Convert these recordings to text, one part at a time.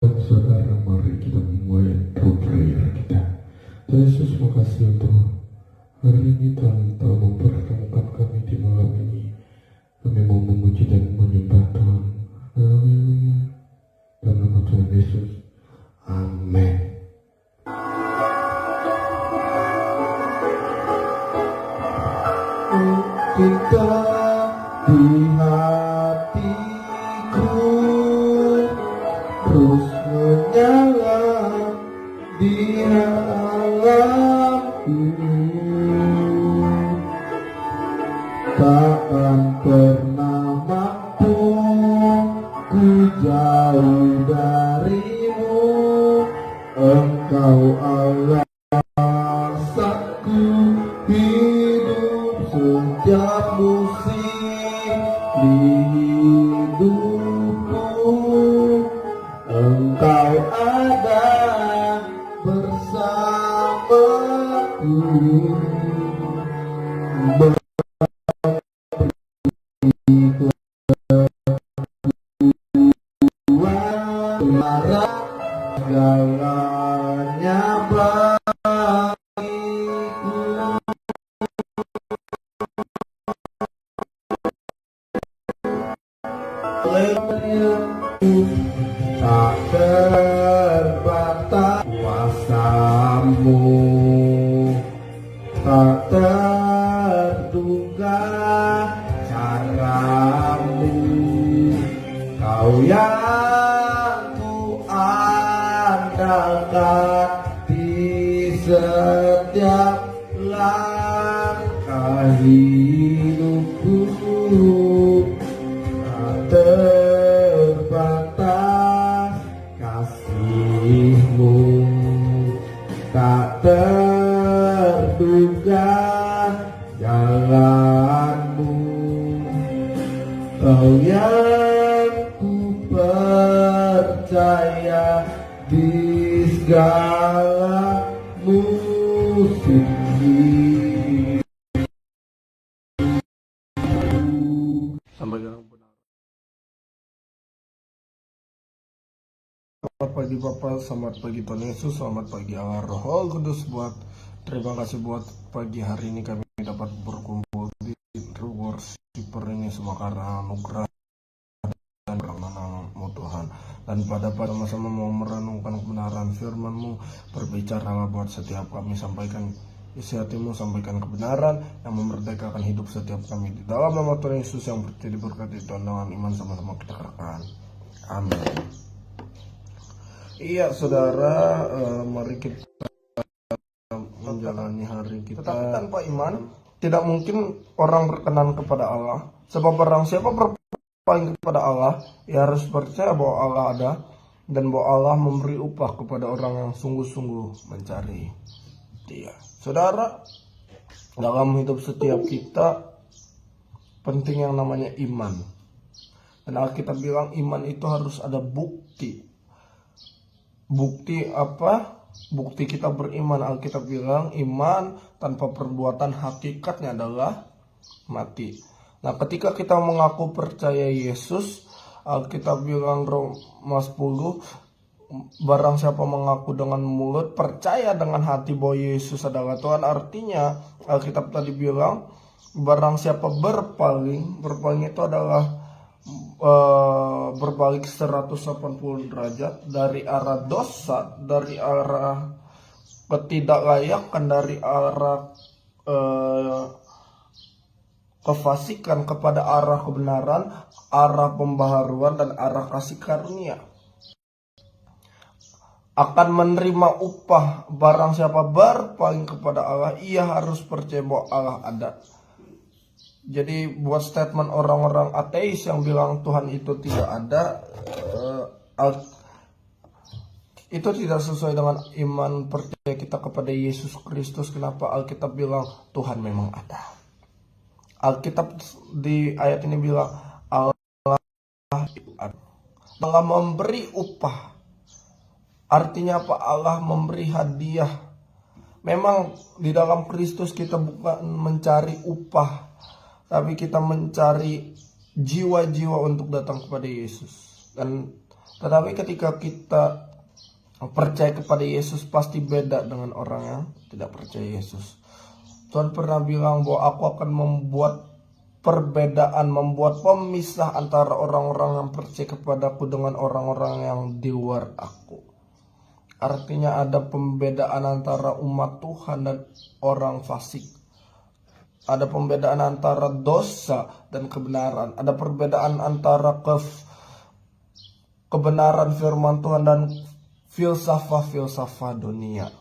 Saudara, mari kita memulai prayer kita. Tuhan Yesus, makasih untuk hari ini Tuhan telah mempertemukan kami di malam ini. Kami mau memuji dan menyembah Tuhan. Haleluya. Dalam nama Tuhan Yesus. Amin. Kita di hatiku terus menyala di alamku, takkan pernah mampu ku jauh darimu. Engkau Allah saatku hidup setiap musim di hidupku. Engkau ada bersamaku, beri kekuatan marah segalanya bagiku. Tak terbatas kuasamu, tak terduga caramu. Kau yang ku andalkan di setiap langkah hidupku. Terbatas kasih-Mu, tak terduga jalan-Mu. Kau yang ku percaya di segala musim hidup. Sampai selamat pagi Bapak, selamat pagi Tuhan Yesus, selamat pagi Allah Roh Kudus. Terima kasih buat pagi hari ini kami dapat berkumpul di True Worshipper ini, semua karena anugerah dan kemenangan-Mu Tuhan. Dan pada sama-sama mau merenungkan kebenaran firman-Mu, berbicaralah buat setiap kami, sampaikan isi hati-Mu, sampaikan kebenaran yang memerdekakan hidup setiap kami. Di dalam nama Tuhan Yesus yang diberkati Tuhan, dengan iman sama-sama kita katakan amin. Iya saudara, mari kita menjalani hari kita. Tetapi tanpa iman tidak mungkin orang berkenan kepada Allah. Sebab barang siapa berpaling kepada Allah, ia harus percaya bahwa Allah ada dan bahwa Allah memberi upah kepada orang yang sungguh-sungguh mencari Dia. Saudara, dalam hidup setiap kita penting yang namanya iman. Dan Alkitab bilang iman itu harus ada bukti. Bukti apa? Bukti kita beriman. Alkitab bilang iman tanpa perbuatan hakikatnya adalah mati. Nah, ketika kita mengaku percaya Yesus, Alkitab bilang Roma 10, barang siapa mengaku dengan mulut, percaya dengan hati bahwa Yesus adalah Tuhan. Artinya Alkitab tadi bilang barang siapa berpaling itu adalah berbalik 180 derajat dari arah dosa, dari arah ketidaklayakan, dari arah kefasikan kepada arah kebenaran, arah pembaharuan, dan arah kasih karunia. Akan menerima upah. Barang siapa berpaling kepada Allah, ia harus percaya bahwa Allah ada. Jadi buat statement orang-orang ateis yang bilang Tuhan itu tidak ada, itu tidak sesuai dengan iman percaya kita kepada Yesus Kristus. Kenapa Alkitab bilang Tuhan memang ada? Alkitab di ayat ini bilang Allah memberi upah. Artinya apa? Allah memberi hadiah. Memang di dalam Kristus kita bukan mencari upah, tapi kita mencari jiwa-jiwa untuk datang kepada Yesus. Dan Tetapi ketika kita percaya kepada Yesus, pasti beda dengan orang yang tidak percaya Yesus. Tuhan pernah bilang bahwa aku akan membuat perbedaan, membuat pemisah antara orang-orang yang percaya kepadaku dengan orang-orang yang di luar aku. Artinya ada pembedaan antara umat Tuhan dan orang fasik. Ada pembedaan antara dosa dan kebenaran. Ada perbedaan antara kebenaran firman Tuhan dan filsafat dunia.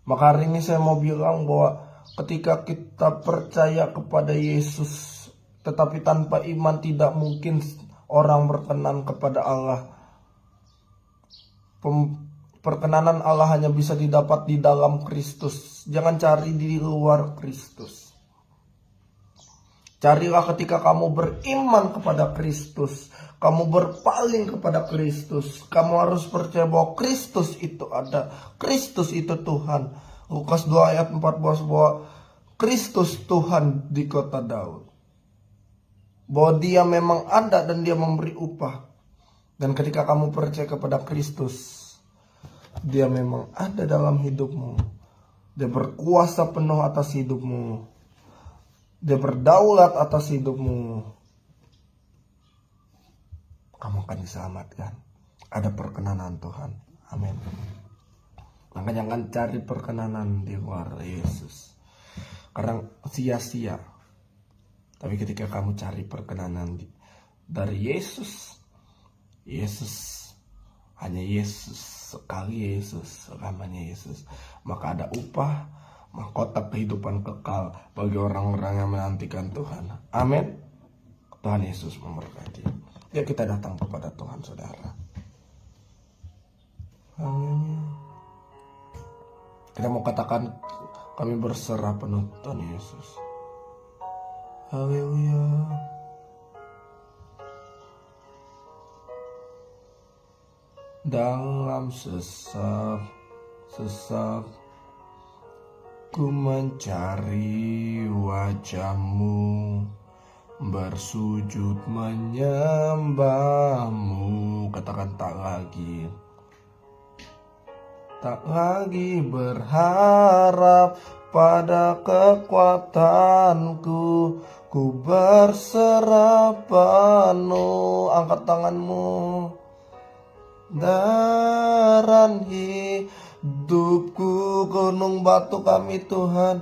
Maka hari ini saya mau bilang bahwa ketika kita percaya kepada Yesus, tetapi tanpa iman tidak mungkin orang berkenan kepada Allah. Perkenanan Allah hanya bisa didapat di dalam Kristus. Jangan cari di luar Kristus. Carilah ketika kamu beriman kepada Kristus, kamu berpaling kepada Kristus. Kamu harus percaya bahwa Kristus itu ada, Kristus itu Tuhan. Lukas 2 ayat 14 bahwa Kristus Tuhan di kota Daud. Bahwa dia memang ada dan dia memberi upah. Dan ketika kamu percaya kepada Kristus, dia memang ada dalam hidupmu. Dia berkuasa penuh atas hidupmu. Dia berdaulat atas hidupmu. Kamu akan diselamatkan. Ada perkenanan Tuhan. Amin. Maka jangan cari perkenanan di luar Yesus, karena sia-sia. Tapi ketika kamu cari perkenanan dari Yesus, hanya Yesus, sekali Yesus, selamanya Yesus, maka ada upah, mahkota kehidupan kekal bagi orang-orang yang menantikan Tuhan. Amin. Tuhan Yesus memberkati. Ya, kita datang kepada Tuhan, saudara. Amin. Kita mau katakan, kami berserah penuh Tuhan Yesus. Haleluya. Dalam sesak ku mencari wajah-Mu, bersujud menyembah-Mu. Katakan, tak lagi berharap pada kekuatanku, ku berserah penuh. Angkat tanganmu. Daran hidupku, gunung batu kami Tuhan.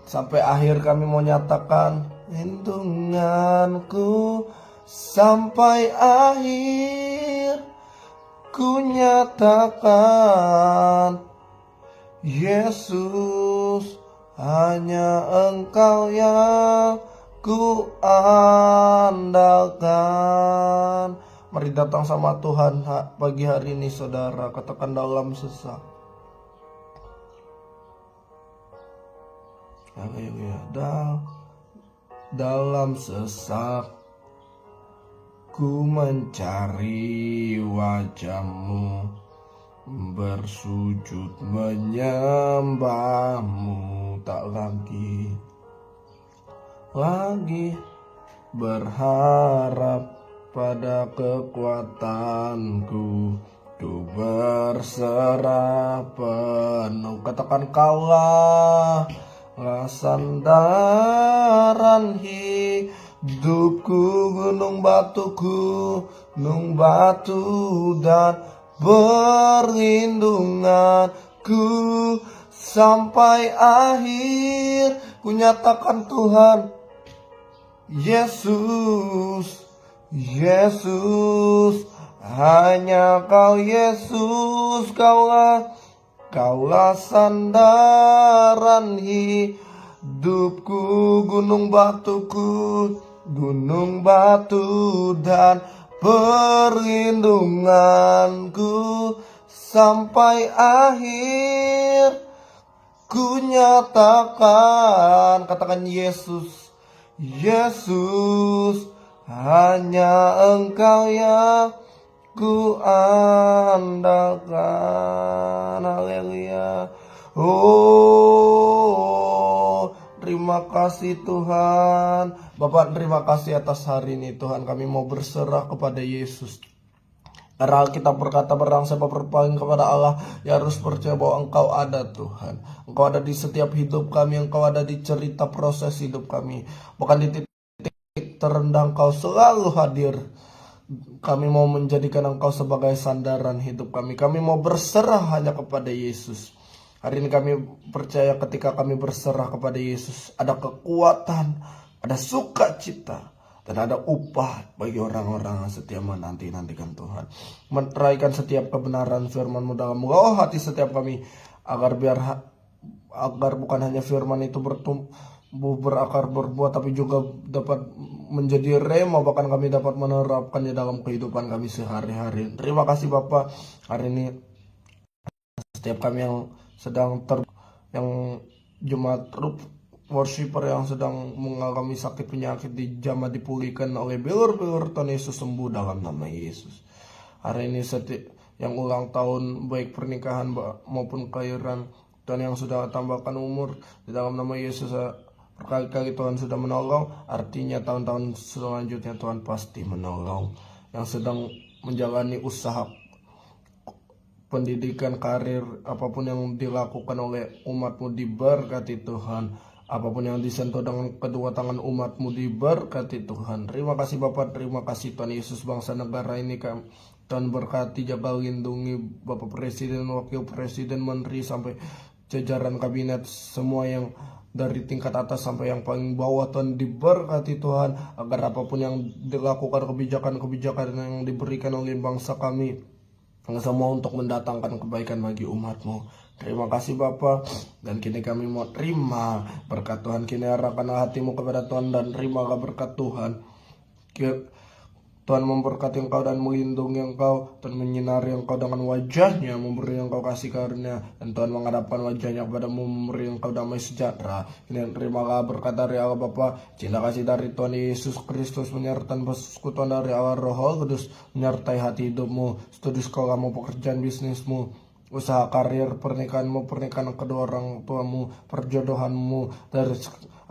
Sampai akhir kami mau nyatakan lindunganku. Sampai akhir ku nyatakan, Yesus, hanya Engkau yang ku andalkan. Mari datang sama Tuhan pagi hari ini, saudara. Katakan, dalam sesak. Haleluya. Dalam sesak ku mencari wajah-Mu, bersujud menyembah-Mu. Tak lagi berharap pada kekuatanku, ku berserah penuh. Katakan, Kaulah sandaran hidupku, gunung batu dan perlindunganku. Sampai akhir ku nyatakan, Tuhan Yesus, hanya Kau Yesus, Kaulah sandaran hidupku, gunung batu dan perlindunganku. Sampai akhir ku nyatakan, katakan, Yesus, hanya Engkau yang ku andalkan. Haleluya. Oh, terima kasih Tuhan. Bapak terima kasih atas hari ini Tuhan. Kami mau berserah kepada Yesus. Karena kita berkata barang siapa berpaling kepada Allah, ya harus percaya bahwa Engkau ada Tuhan. Engkau ada di setiap hidup kami, Engkau ada di cerita proses hidup kami. Bahkan di titik terendah Engkau selalu hadir. Kami mau menjadikan Engkau sebagai sandaran hidup kami. Kami mau berserah hanya kepada Yesus. Hari ini kami percaya ketika kami berserah kepada Yesus, ada kekuatan, ada sukacita, dan ada upah bagi orang-orang yang setia menanti-nantikan Tuhan. Meneraikan setiap kebenaran firman-Mu dalam hati setiap kami, agar bukan hanya firman itu bertumbuh berakar berbuah, tapi juga dapat menjadi rema, bahkan kami dapat menerapkannya dalam kehidupan kami sehari-hari. Terima kasih Bapak. Hari ini setiap kami yang sedang yang jemaat worshiper yang sedang mengalami sakit penyakit dijamah dipulihkan oleh bilur-bilur Tuhan Yesus, sembuh dalam nama Yesus. Hari ini yang ulang tahun baik pernikahan maupun kelahiran, Tuhan yang sudah tambahkan umur di dalam nama Yesus, berkali-kali Tuhan sudah menolong. Artinya tahun-tahun selanjutnya Tuhan pasti menolong. Yang sedang menjalani usaha pendidikan, karir, apapun yang dilakukan oleh umat-Mu diberkati Tuhan. Apapun yang disentuh dengan kedua tangan umat-Mu diberkati Tuhan. Terima kasih Bapak, terima kasih Tuhan Yesus. Bangsa negara ini Tuhan berkati, jaga lindungi Bapak Presiden, Wakil Presiden, Menteri, sampai jajaran kabinet, semua yang dari tingkat atas sampai yang paling bawah. Tuhan diberkati Tuhan, agar apapun yang dilakukan, kebijakan-kebijakan yang diberikan oleh bangsa kami, semua untuk mendatangkan kebaikan bagi umat-Mu. Terima kasih Bapa, dan kini kami mau terima berkat Tuhan. Kini arahkanlah hatimu kepada Tuhan dan terimalah berkat Tuhan. Tuhan memberkati engkau dan melindungi engkau, Tuhan menyinari engkau dengan wajahnya, memberi engkau kasih karunia, dan Tuhan menghadapkan wajahnya kepadamu, memberi engkau damai sejahtera. Ini terimalah berkat dari Allah Bapa, cinta kasih dari Tuhan Yesus Kristus, menyertai persekutuan dari Allah Roh Kudus, menyertai hati hidupmu, studi sekolahmu, pekerjaan bisnismu, usaha karir, pernikahanmu, pernikahan kedua orang tuamu, perjodohanmu, dari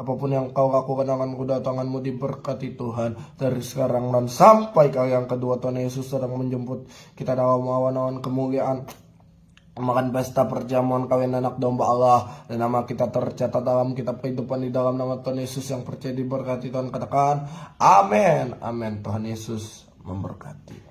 apapun yang kau lakukan dengan kedatanganmu diberkati Tuhan dari sekarang dan sampai kali yang kedua Tuhan Yesus sedang menjemput kita dalam awan-awan kemuliaan, makan pesta perjamuan kawin anak domba Allah, dan nama kita tercatat dalam kitab kehidupan. Di dalam nama Tuhan Yesus yang percaya diberkati Tuhan, katakan amin. Amin. Tuhan Yesus memberkati.